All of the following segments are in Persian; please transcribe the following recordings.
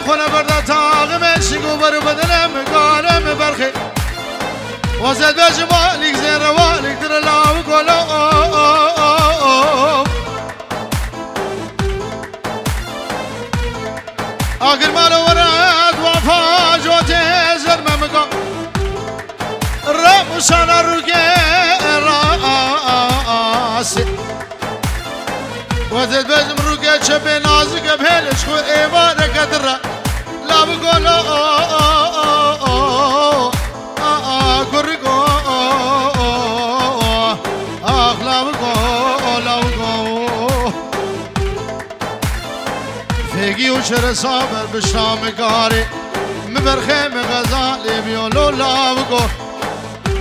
خونه برده تاغم شگو بر بدنم قارم برخی وزد به جمالک زیر روالک در لاو گلو آخر مالو ورد وفا جوتی زرممگا رموشانا روگه راسی وزد بجم روگه چه نازک بهلش خو ایوانه کدره لاب گلو گرگو آخ لاب گلو فیگی و چر صابر بشام گاری مبرخه مغزالی بیولو لاب گو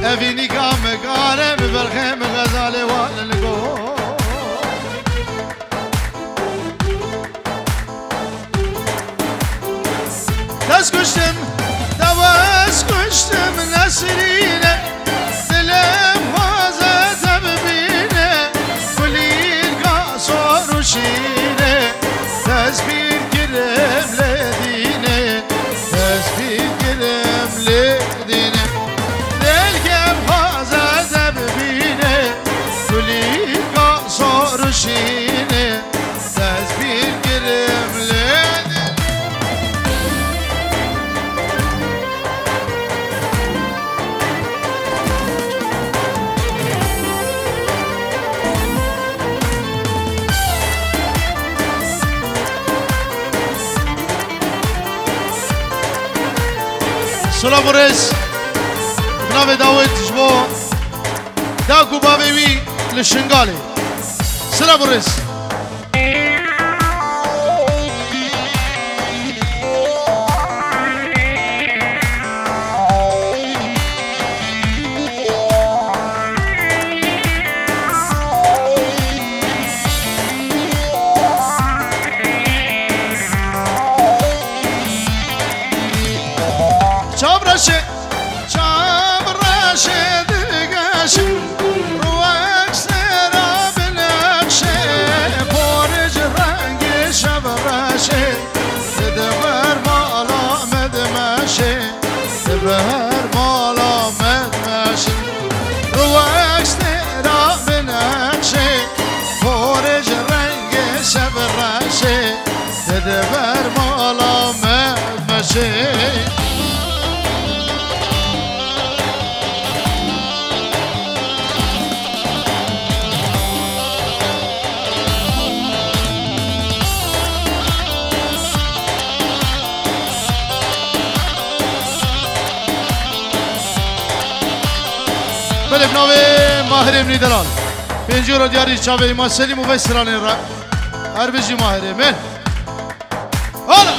افینی کام گاره مبرخه مغزالی والنگو دست کشتم دواز کشتم نسرینه دلم خوازه ببینه گلین گاسو روشینه تسبیح گرم لدینه تسبیح گرم لدینه دلم خوازه ببینه گلین گاسو روشینه تسبیح گرم لدینه سلام ورس بنام داوود جبو داكو بابي للشنغالي سلام ورس بهر مالا مدمشی روکس نیرا بنکشی خورج رنگ شب رشی دده بر مالا مدمشی بله بنام ماهر امنی دلال پنجو رو دیاری چاوه ما سلیم و بسرانه را هر بجی ماهر من حالا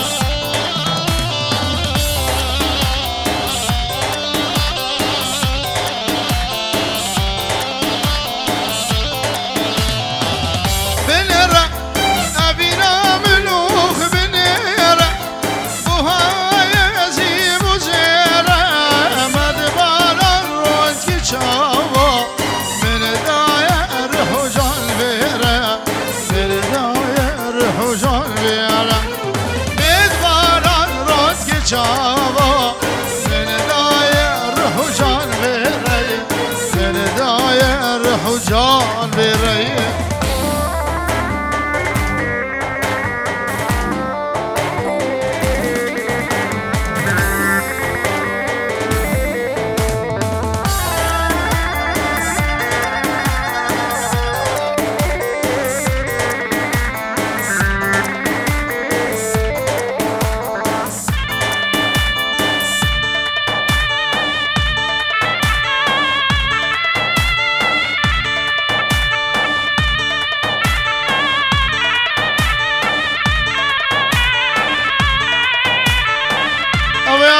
بنره ابینا ملوخ بنره بوهای عزیم و زیره مدباران رون کی چاوا من دایر حجان بیره من دایر حجان بیره مدباران رون کی چاوا من دایر حجان بیره من دایر حجان بیره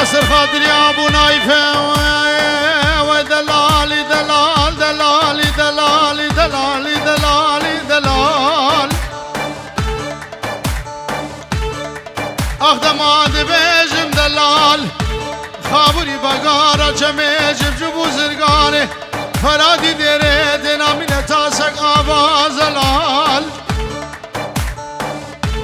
ياسر خاطر يا ابو نايفه ودلالي دلال دلالي دلالي دلالي دلالي دلال اخدم عاد بيجم دلال خابري بقارة جميجب جبو زرقاني فرادي ديري دينامينة تاسك آبا زلال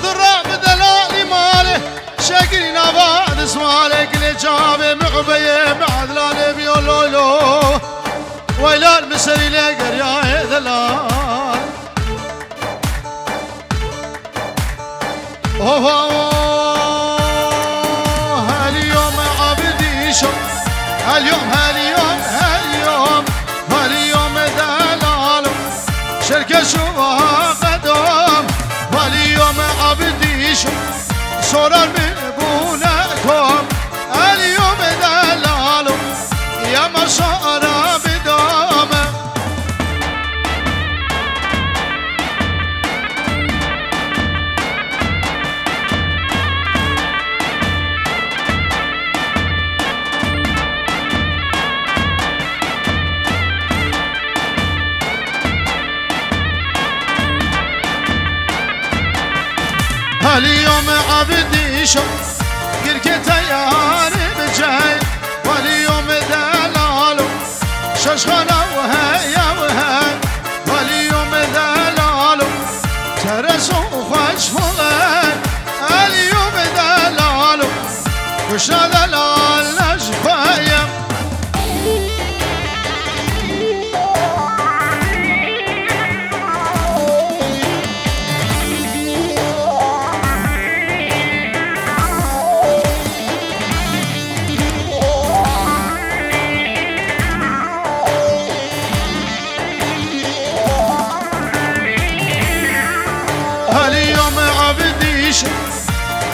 ضراب دلالي مالي شاكرين واد اسمالك لجاب معبيه معدلان بيولولو ويلان مسري لقر يا ذلال هاليوم عبدي شو هاليوم دلال شركة شوها قدام هاليوم عبدي شو صورا من بونكم اليوم دلال يا مشارة بدامه اليوم عبدي شو قرقة ياري بجاي واليوم دلالو ششخنا وهيا واليوم دلالو ترسو خوش فلان اليوم دلالو وش دلال نجفايا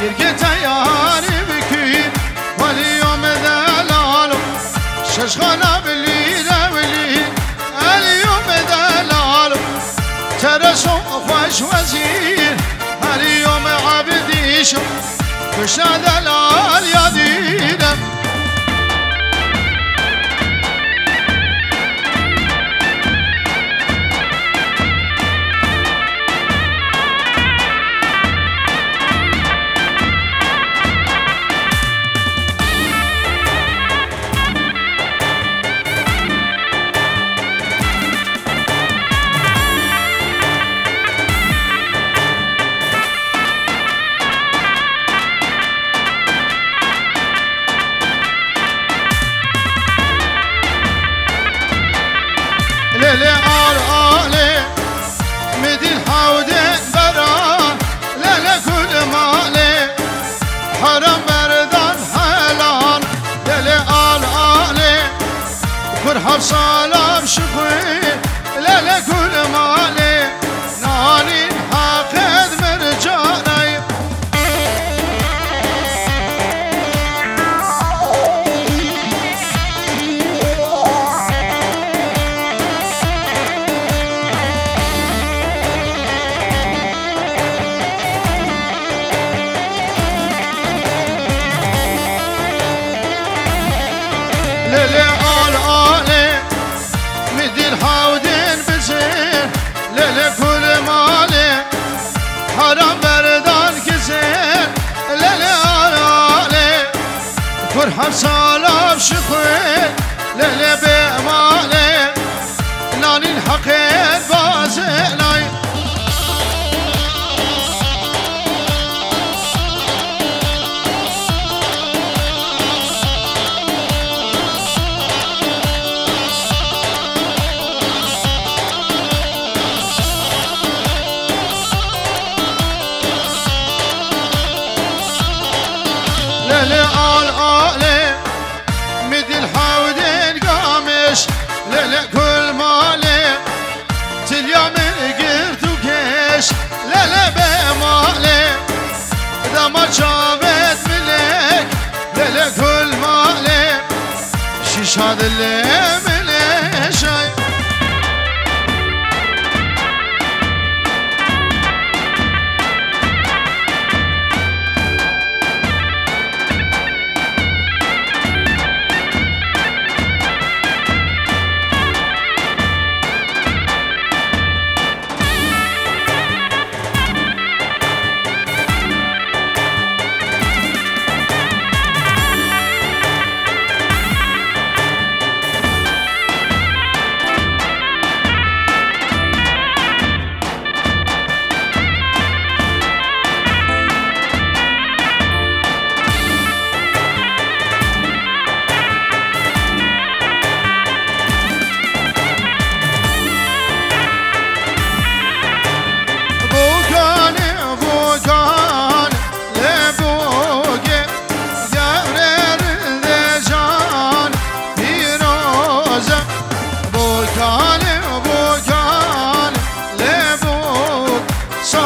قرقة ياري بكين واليوم دلالو ششخنا بالليلة ولين اليوم دلالو ترسو خوش وزير اليوم عبدي شو وش دلال يا دينا ليلي آلي مدين حودين برا ليلي كل مالي حرم بردان حلال ليلي آلي فرحة بسلام شخوي ليلي كل مالي ناني حاقد مرجاني ليلي آلي مدين حودين بزين ليلي كل مالي حرام بردان كزين ليلي آلي فرحة بسلام شخوين ليلي بمالي ناني الحقين بازيناي ليلي آلي مدي الحودين قامش ليلي كل مالي تليا من قرت وكيش ليلي بمالي إذا ما جابت ملك ليلي كل مالي شيش هذا اللي ملي شاي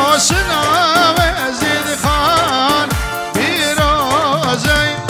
آشنا و زید خان بیروزی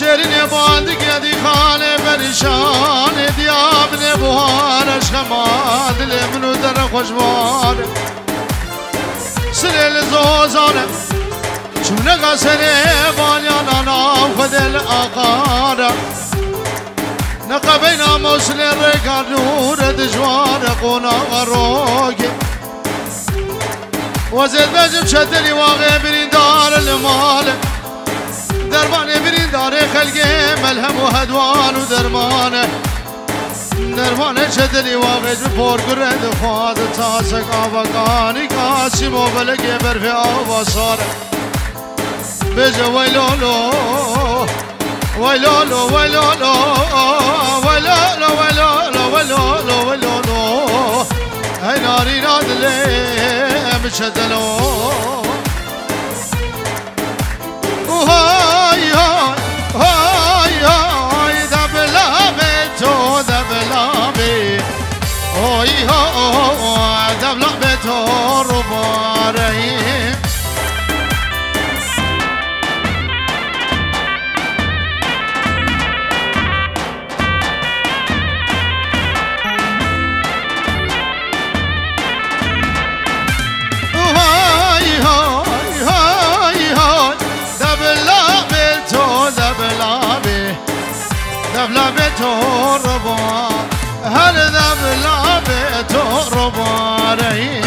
شیرین باندگی دی خانه پریشان دیاب نبوهارش خماد دل منو در خوشبار سلیل زوزانه چونه قصره بانیان آنام خدل آقاره نقبینا مسل رکار نور دجوار قونا غروگی وزید بجم شدلی واقع برین دار المال درمان برین دار خلقی ملهم و هدوان و درمان شدلی واقع جبور گرد خواد تاسک آبکانی کاسی مبلگی برفی آبا ساره بجه ویلولو ویلولو ویلولو ویلولو ویلولو ویلولو ویلولو ای ناری نادلی بشدلو های های های دبلابه تو دبلابه های های دبلابه تو رو بارهی دبلابه تو ربا هر دبلابه تو ربا رهی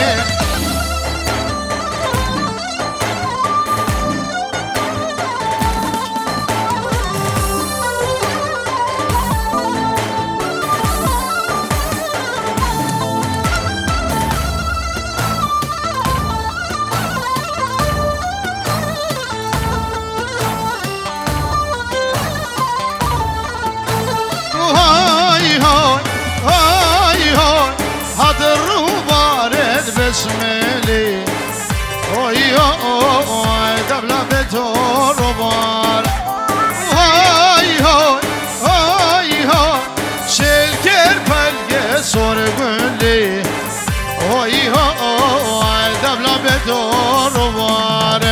بسملي اوي اوي دبلة روبار هاي هاي هاي هاي شلكر فلق سرقلي اوي اوي دبلة روبار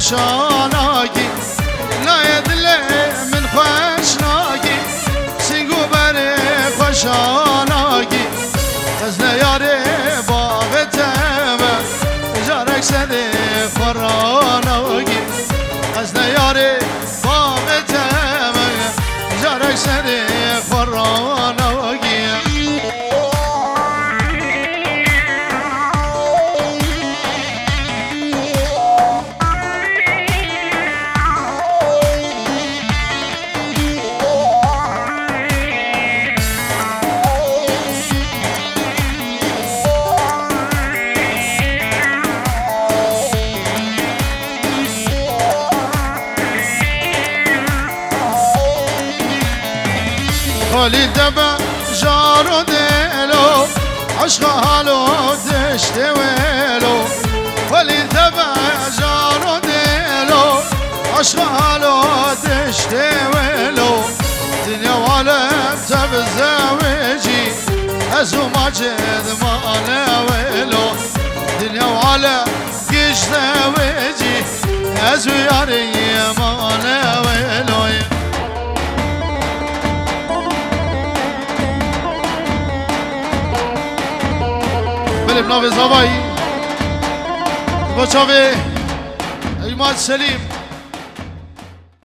خوشاناگی لای دل من خوشناگی سنگو بر خوشاناگی از نیاره باغتمه جارک سده فراناگی از نیاره باغتمه جارک سده فراناگی خالی دبا جارو دلو عشق حالو دشت ویلو خالی دبا جارو دلو عشق حالو دشت ویلو دنیا والم تب زوجی ازو ماجد مالا ویلو دنیا والم گیش زوجی ازو یاری مالا ویلو بلیم ناوی زوایی با چاوی ایماد سلیم